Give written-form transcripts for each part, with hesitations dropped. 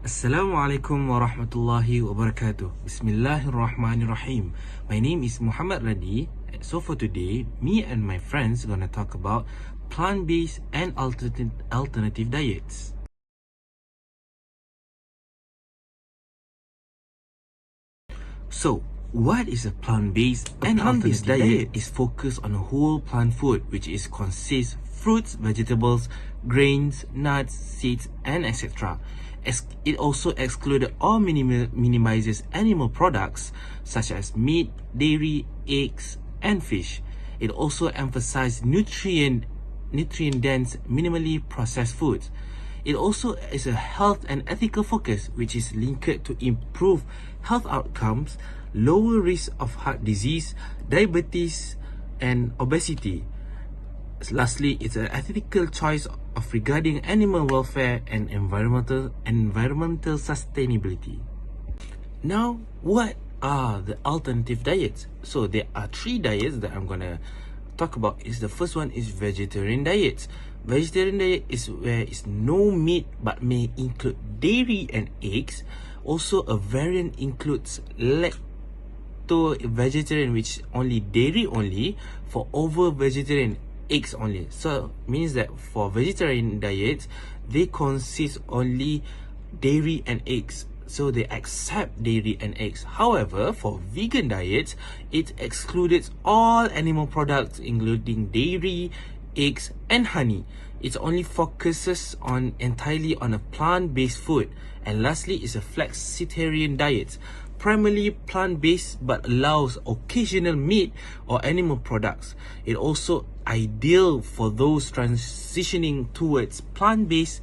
Assalamualaikum warahmatullahi wabarakatuh. Bismillahirrahmanirrahim. My name is Muhammad Radi. So for today, me and my friends gonna talk about plant-based and alternative diets. So, what is a plant-based and plant-based diet? Is focused on a whole plant food, which consists fruits, vegetables, grains, nuts, seeds, and etc. It also excluded or minimizes animal products such as meat, dairy, eggs, and fish. It also emphasizes nutrient-dense, minimally processed foods. It also is a health and ethical focus, which is linked to improve health outcomes, lower risk of heart disease, diabetes, and obesity. Lastly, it's an ethical choice of regarding animal welfare and environmental sustainability. Now, what are the alternative diets? So there are 3 diets that I'm gonna talk about. The first one is vegetarian diets. Vegetarian diet is where it's no meat but may include dairy and eggs. Also, a variant includes lacto-vegetarian, which only dairy only, for ovo-vegetarian eggs only. So means that for vegetarian diets, they consist only dairy and eggs. So they accept dairy and eggs. However, for vegan diets, it excludes all animal products including dairy, eggs, and honey. It only focuses entirely on a plant-based food. And lastly is a flexitarian diet, primarily plant-based but allows occasional meat or animal products. It also ideal for those transitioning towards plant-based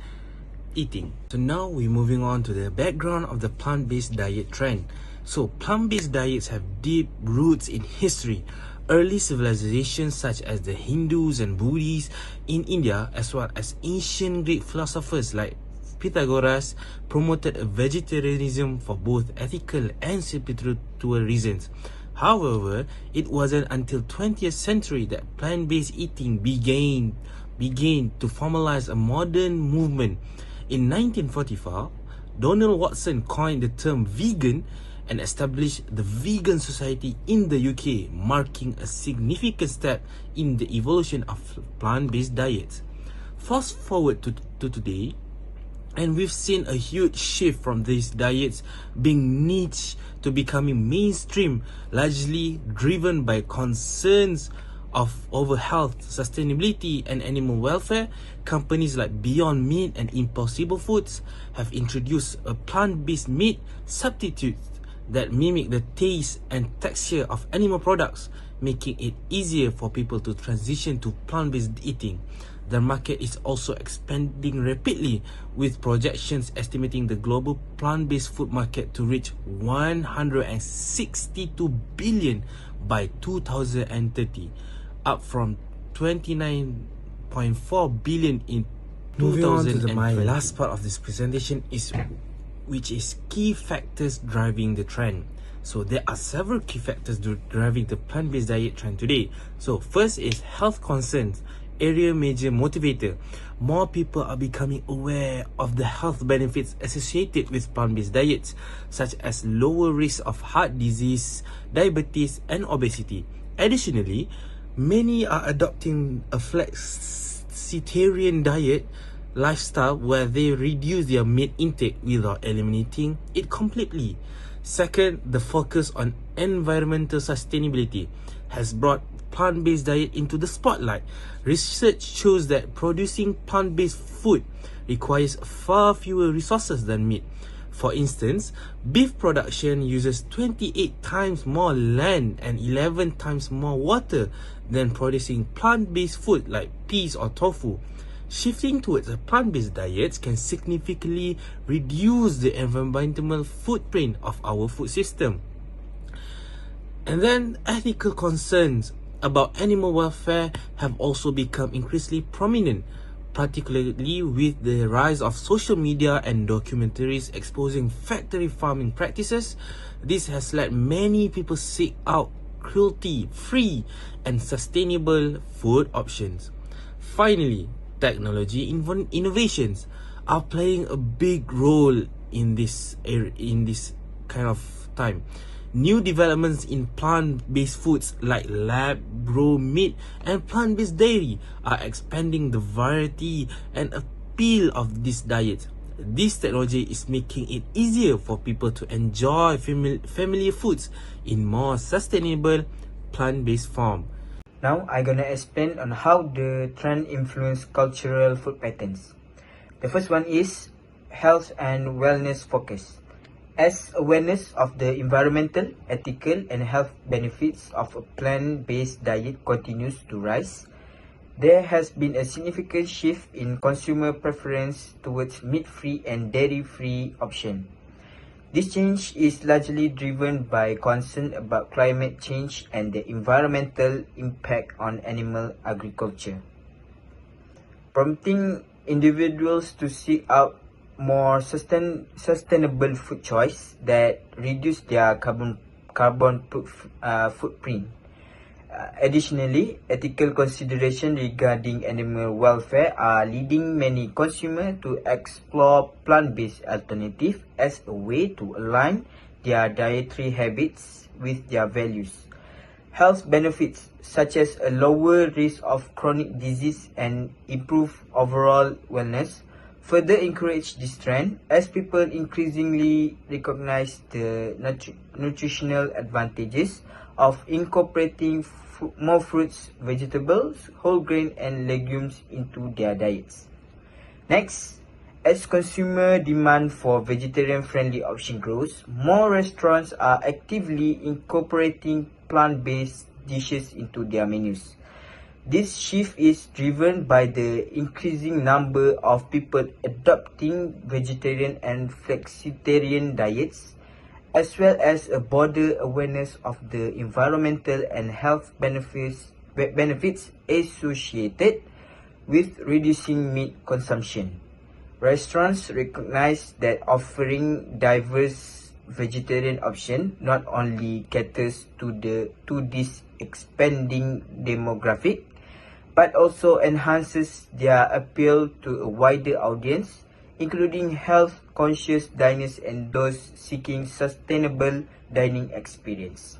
eating. So now we're moving on to the background of the plant-based diet trend. So plant-based diets have deep roots in history. Early civilizations such as the Hindus and Buddhists in India, as well as ancient Greek philosophers like Pythagoras, promoted a vegetarianism for both ethical and spiritual reasons. However, it wasn't until 20th century that plant-based eating began to formalize a modern movement. In 1944, Donald Watson coined the term vegan and established the Vegan Society in the UK, marking a significant step in the evolution of plant-based diets. Fast forward to today, and we've seen a huge shift from these diets being niche to becoming mainstream, largely driven by concerns over health, sustainability, and animal welfare. Companies like Beyond Meat and Impossible Foods have introduced a plant-based meat substitute that mimic the taste and texture of animal products, making it easier for people to transition to plant-based eating. The market is also expanding rapidly, with projections estimating the global plant-based food market to reach 162 billion by 2030, up from 29.4 billion in 2020. Moving on to my last part of this presentation which is key factors driving the trend. So there are several key factors driving the plant-based diet trend today. So first is health concerns, area major motivator. More people are becoming aware of the health benefits associated with plant-based diets, such as lower risk of heart disease, diabetes, and obesity. Additionally, many are adopting a flexitarian diet lifestyle where they reduce their meat intake without eliminating it completely. Second, the focus on environmental sustainability has brought plant-based diet into the spotlight. Research shows that producing plant-based food requires far fewer resources than meat. For instance, beef production uses 28 times more land and 11 times more water than producing plant-based food like peas or tofu. Shifting towards a plant-based diet can significantly reduce the environmental footprint of our food system. And then ethical concerns about animal welfare have also become increasingly prominent, particularly with the rise of social media and documentaries exposing factory farming practices. This has led many people seek out cruelty-free and sustainable food options. Finally, technology innovations are playing a big role in this kind of time. New developments in plant-based foods like lab-grown meat and plant-based dairy are expanding the variety and appeal of this diet. This technology is making it easier for people to enjoy familiar foods in more sustainable plant-based form. Now I'm gonna explain on how the trend influence cultural food patterns. The first one is health and wellness focus. As awareness of the environmental, ethical, and health benefits of a plant-based diet continues to rise, there has been a significant shift in consumer preference towards meat-free and dairy-free options. This change is largely driven by concern about climate change and the environmental impact on animal agriculture, prompting individuals to seek out more sustainable food choice that reduce their carbon footprint. Additionally, ethical considerations regarding animal welfare are leading many consumers to explore plant-based alternatives as a way to align their dietary habits with their values. Health benefits such as a lower risk of chronic disease and improved overall wellness further encourage this trend as people increasingly recognize the nutritional advantages of incorporating more fruits, vegetables, whole grain and legumes into their diets. Next, as consumer demand for vegetarian-friendly options grows, more restaurants are actively incorporating plant-based dishes into their menus. This shift is driven by the increasing number of people adopting vegetarian and flexitarian diets, as well as a broader awareness of the environmental and health benefits associated with reducing meat consumption. Restaurants recognize that offering diverse vegetarian options not only caters to this expanding demographic, but also enhances their appeal to a wider audience, including health-conscious diners and those seeking sustainable dining experience.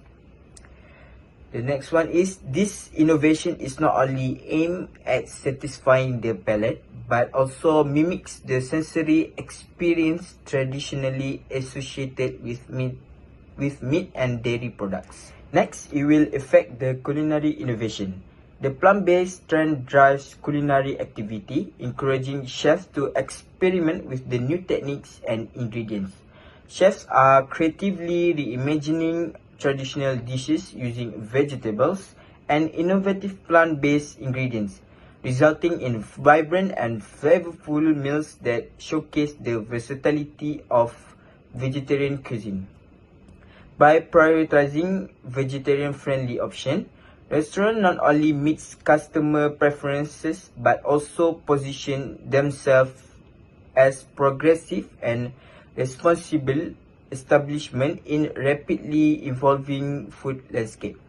The next one is this innovation is not only aimed at satisfying the palate, but also mimics the sensory experience traditionally associated with meat and dairy products. Next, it will affect the culinary innovation. The plant-based trend drives culinary activity, encouraging chefs to experiment with the new techniques and ingredients. Chefs are creatively reimagining traditional dishes using vegetables and innovative plant-based ingredients, resulting in vibrant and flavorful meals that showcase the versatility of vegetarian cuisine. By prioritizing vegetarian-friendly options, restaurants not only meet customer preferences but also position themselves as progressive and responsible establishment in rapidly evolving food landscape.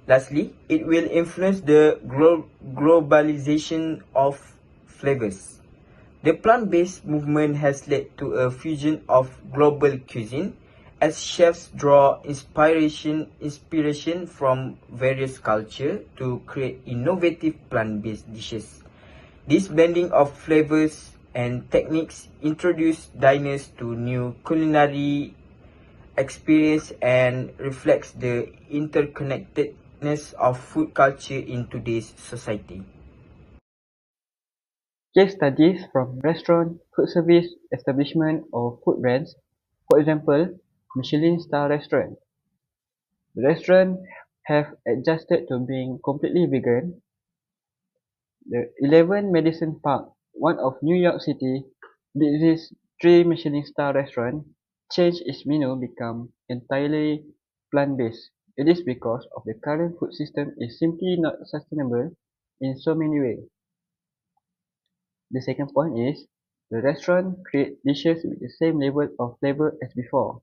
Lastly, it will influence the globalization of flavors. The plant-based movement has led to a fusion of global cuisine as chefs draw inspiration from various cultures to create innovative plant-based dishes. This blending of flavors and techniques introduce diners to new culinary experience and reflects the interconnectedness of food culture in today's society. Case studies from restaurant, food service establishment or food brands, for example, Michelin star restaurant. The restaurant have adjusted to being completely vegan. The 11 Madison Park, one of New York City, this three Michelin star restaurant, changed its menu become entirely plant-based. It is because of the current food system is simply not sustainable in so many ways. The second point is, the restaurant create dishes with the same level of flavor as before.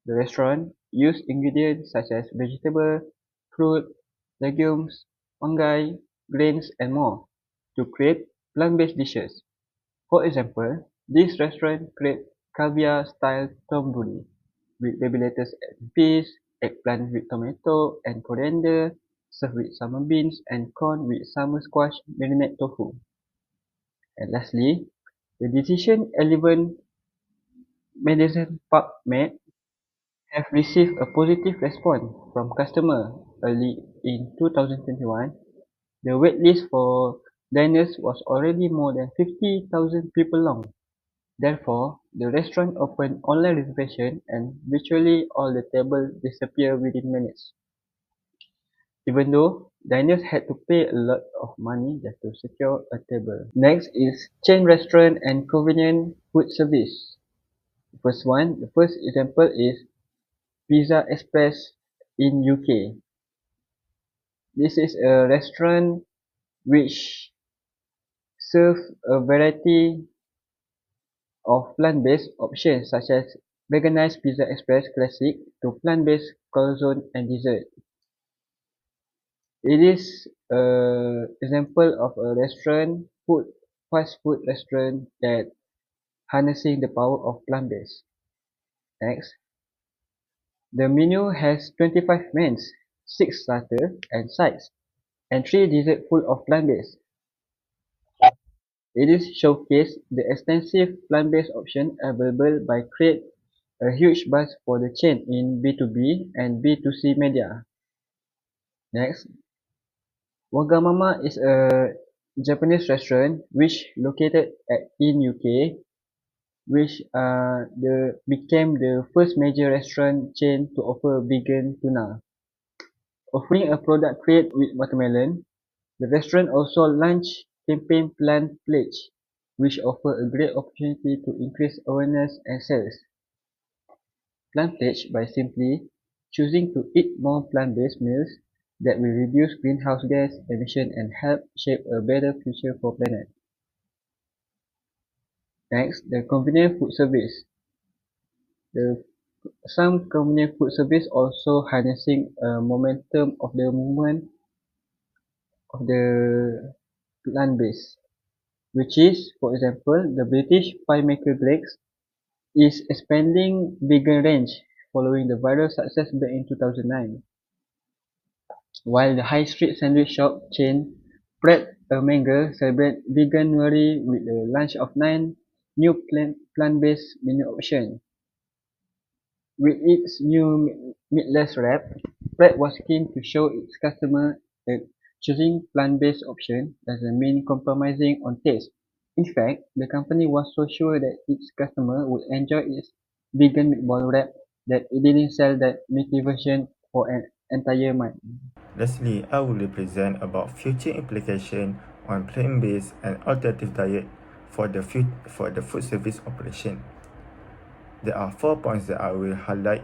The restaurant use ingredients such as vegetable, fruit, legumes, fungi, grains and more to create plant-based dishes. For example, this restaurant create caviar-style tombouli, with baby lettuce and peas, eggplant with tomato and coriander, served with summer beans, and corn with summer squash marinade tofu. And lastly, the decision 11 Madison Park made have received a positive response from customers. Early in 2021, the waitlist for diners was already more than 50,000 people long. Therefore, the restaurant opened online reservation and virtually all the tables disappeared within minutes. Even though diners had to pay a lot of money just to secure a table. Next is chain restaurant and convenient food service. The first example is Pizza Express in UK. This is a restaurant which serves a variety of plant-based options such as veganized Pizza Express Classic to plant-based calzone and dessert. It is an example of a fast food restaurant that harnessing the power of plant-based. Next, the menu has 25 mains, 6 starters and sides, and 3 desserts full of plant-based. It is showcased the extensive plant-based options available by create a huge buzz for the chain in B2B and B2C media. Next, Wagamama is a Japanese restaurant which located in UK, which became the first major restaurant chain to offer vegan tuna. Offering a product created with watermelon, the restaurant also launched campaign Plant Pledge, which offer a great opportunity to increase awareness and sales. Plant Pledge by simply choosing to eat more plant-based meals that will reduce greenhouse gas emission and help shape a better future for planet. Next, the convenient food service. Some convenient food service also harnessing a momentum of the movement of the plant-based, which is, for example, the British pie maker Greggs is expanding vegan range following the viral success back in 2009. While the high street sandwich shop chain Pret a Manger celebrates Veganuary with the launch of 9 new plant-based menu options. With its new meatless wrap, Pret was keen to show its customers that choosing plant-based options doesn't mean compromising on taste. In fact, the company was so sure that its customers would enjoy its vegan meatball wrap that it didn't sell that meaty version for an entire month. Lastly, I will present about future implications on plant-based and alternative diet for the food service operation. There are 4 points that I will highlight.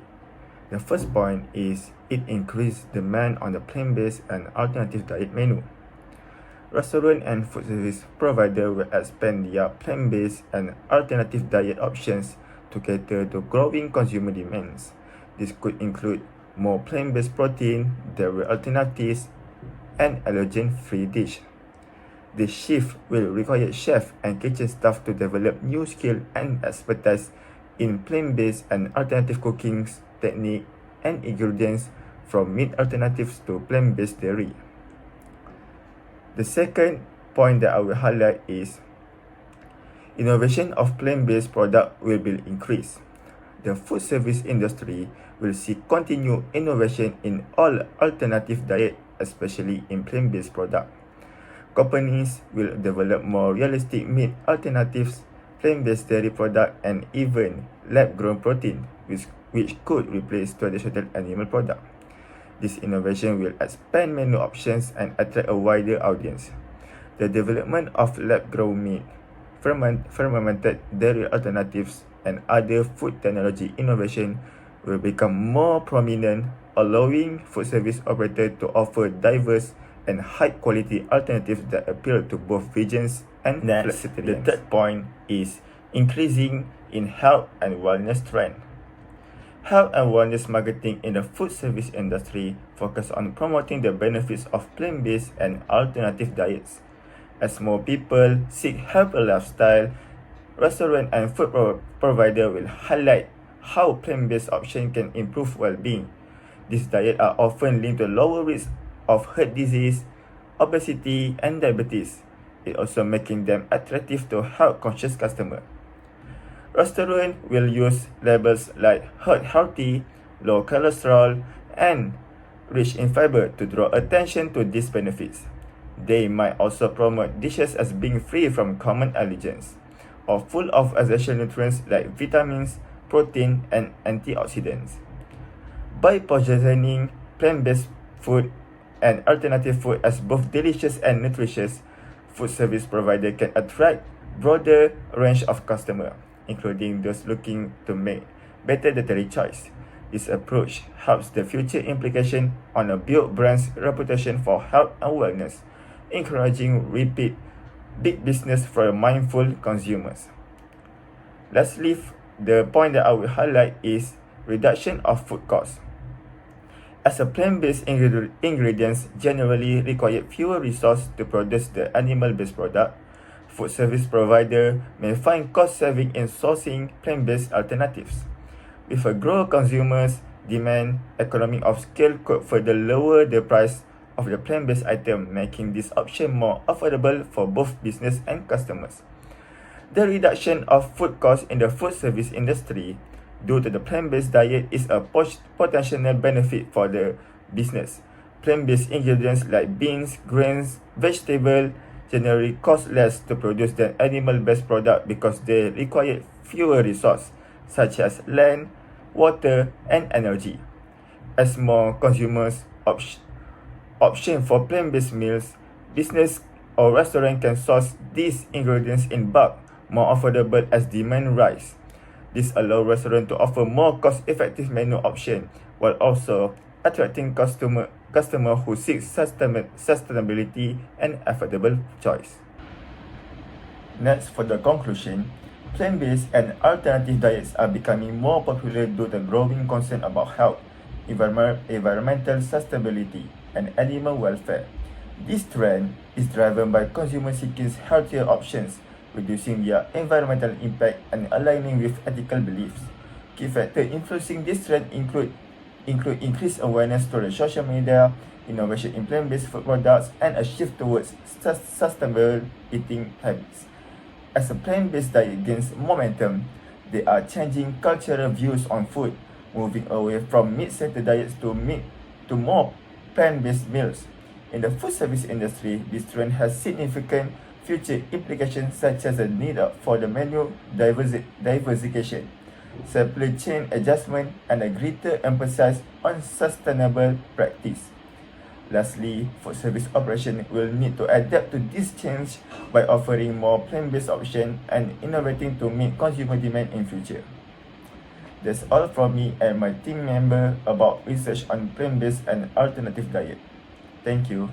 The first point is it increases demand on the plant-based and alternative diet menu. Restaurant and food service providers will expand their plant-based and alternative diet options to cater to growing consumer demands. This could include more plant-based protein, dairy alternatives, and allergen-free dish. This shift will require chefs and kitchen staff to develop new skills and expertise in plant-based and alternative cooking techniques and ingredients from meat alternatives to plant-based dairy. The second point that I will highlight is innovation of plant-based products will be increased. The food service industry will see continued innovation in all alternative diet, especially in plant-based products. Companies will develop more realistic meat alternatives, plant-based dairy products, and even lab-grown protein, which could replace traditional animal products. This innovation will expand menu options and attract a wider audience. The development of lab-grown meat, fermented dairy alternatives, and other food technology innovation will become more prominent, allowing food service operators to offer diverse and high-quality alternatives that appeal to both vegans and flexitarians. The third point is increasing in health and wellness trend. Health and wellness marketing in the food service industry focus on promoting the benefits of plant-based and alternative diets. As more people seek healthy lifestyle, restaurant and food provider will highlight how plant-based options can improve well-being. These diets are often linked to lower risk of heart disease, obesity, and diabetes. It also making them attractive to health-conscious customers. Restaurants will use labels like healthy, low cholesterol, and rich in fiber to draw attention to these benefits. They might also promote dishes as being free from common allergens, or full of essential nutrients like vitamins, protein, and antioxidants. By positioning plant-based food and alternative food as both delicious and nutritious, food service provider can attract broader range of customers, including those looking to make better dietary choice. This approach helps the future implication on a build brand's reputation for health and wellness, encouraging repeat big business for mindful consumers. Lastly, the point that I will highlight is reduction of food costs. As a plant-based ingredients generally require fewer resources to produce the animal-based product, food service provider may find cost saving in sourcing plant-based alternatives. With a growing consumers demand, economy of scale could further lower the price of the plant-based item, making this option more affordable for both business and customers. The reduction of food costs in the food service industry due to the plant-based diet is a potential benefit for the business. Plant-based ingredients like beans, grains, vegetables generally cost less to produce than animal-based products because they require fewer resources such as land, water, and energy. As more consumers option for plant-based meals, business or restaurant can source these ingredients in bulk, more affordable as demand rise. This allows restaurants to offer more cost-effective menu options while also attracting customers who seek sustainability and affordable choice. Next, for the conclusion, plant-based and alternative diets are becoming more popular due to growing concern about health, environmental sustainability, and animal welfare. This trend is driven by consumers seeking healthier options, reducing their environmental impact and aligning with ethical beliefs. Key factors influencing this trend include increased awareness through the social media, innovation in plant-based food products, and a shift towards sustainable eating habits. As a plant-based diet gains momentum, they are changing cultural views on food, moving away from meat-centered diets to more plant-based meals. In the food service industry, this trend has significant future implications such as the need for the menu diversification, supply chain adjustment, and a greater emphasis on sustainable practice. Lastly, food service operation will need to adapt to this change by offering more plant-based options and innovating to meet consumer demand in future. That's all from me and my team member about research on plant-based and alternative diet. Thank you.